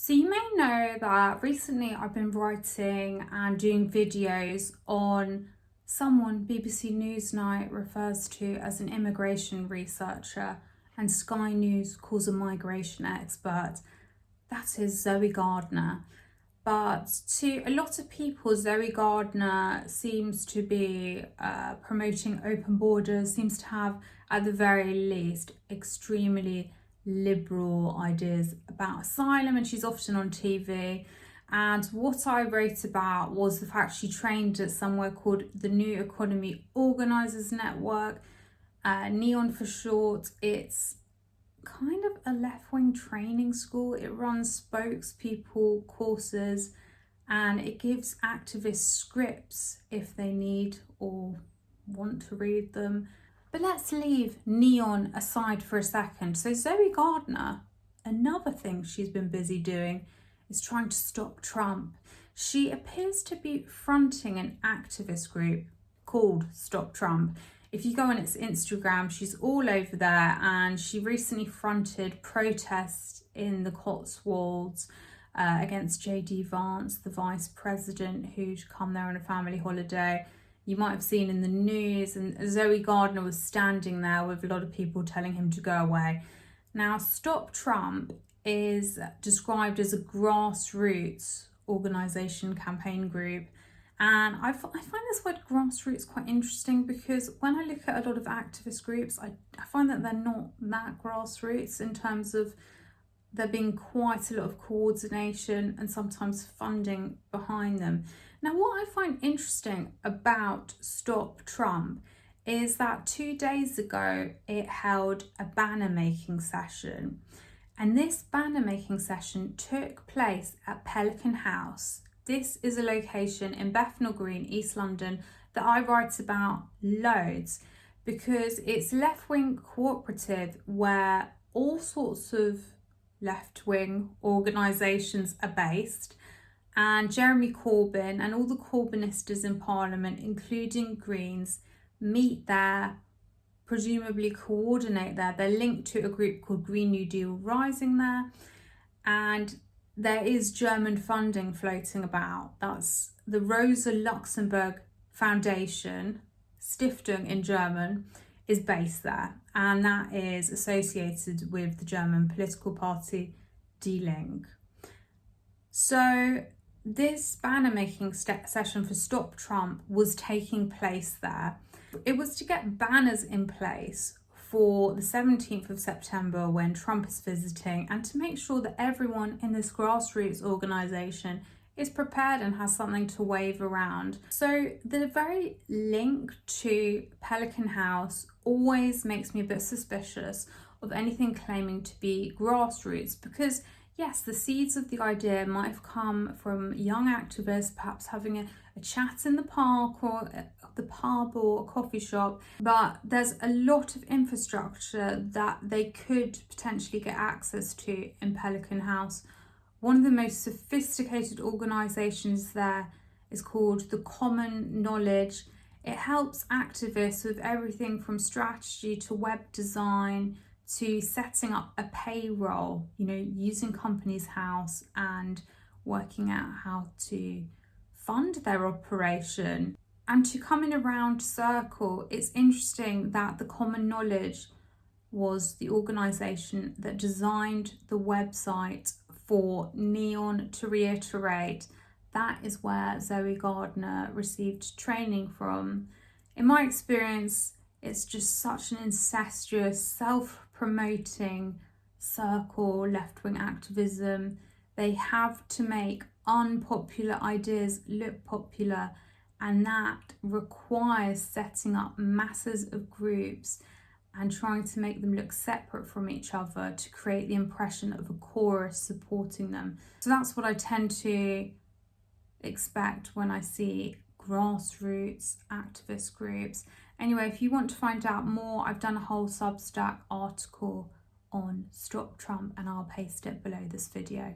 So you may know that recently I've been writing and doing videos on someone BBC Newsnight refers to as an immigration researcher and Sky News calls a migration expert. That is Zoe Gardner. But to a lot of people, Zoe Gardner seems to be promoting open borders, seems to have, at the very least, extremely liberal ideas about asylum, and she's often on TV. And what I wrote about was the fact she trained at somewhere called the New Economy Organisers Network, NEON for short. It's kind of a left-wing training school. It runs spokespeople courses and it gives activists scripts if they need or want to read them. But let's leave NEON aside for a second. So Zoe Gardner, another thing she's been busy doing is trying to stop Trump. She appears to be fronting an activist group called Stop Trump. If you go on its Instagram, she's all over there, and she recently fronted protests in the Cotswolds against JD Vance, the vice president, who'd come there on a family holiday. You might have seen in the news, and Zoe Gardner was standing there with a lot of people telling him to go away. Now, Stop Trump is described as a grassroots organisation campaign group. And I find this word grassroots quite interesting because when I look at a lot of activist groups, I find that they're not that grassroots in terms of there being quite a lot of coordination and sometimes funding behind them. Now, what I find interesting about Stop Trump is that 2 days ago, it held a banner making session. And this banner making session took place at Pelican House. This is a location in Bethnal Green, East London, that I write about loads because it's left-wing cooperative where all sorts of left-wing organisations are based, and Jeremy Corbyn and all the Corbynistas in Parliament, including Greens, meet there, presumably coordinate there. They're linked to a group called Green New Deal Rising there, and there is German funding floating about. That's the Rosa Luxemburg Foundation, Stiftung in German, is based there, and that is associated with the German political party Die Linke. So this banner making session for Stop Trump was taking place there. It was to get banners in place for the 17th of September when Trump is visiting, and to make sure that everyone in this grassroots organisation is prepared and has something to wave around. So the very link to Pelican House always makes me a bit suspicious of anything claiming to be grassroots, because yes, the seeds of the idea might have come from young activists, perhaps having a chat in the park or the pub or a coffee shop, but there's a lot of infrastructure that they could potentially get access to in Pelican House. One of the most sophisticated organisations there is called the Common Knowledge. It helps activists with everything from strategy to web design to setting up a payroll, using Companies House and working out how to fund their operation. And to come in a round circle, it's interesting that the Common Knowledge was the organisation that designed the website for NEON. To reiterate, that is where Zoe Gardner received training from. In my experience, it's just such an incestuous, self-promoting circle, left-wing activism. They have to make unpopular ideas look popular, and that requires setting up masses of groups and trying to make them look separate from each other to create the impression of a chorus supporting them. So that's what I tend to expect when I see grassroots activist groups. Anyway, if you want to find out more, I've done a whole Substack article on Stop Trump and I'll paste it below this video.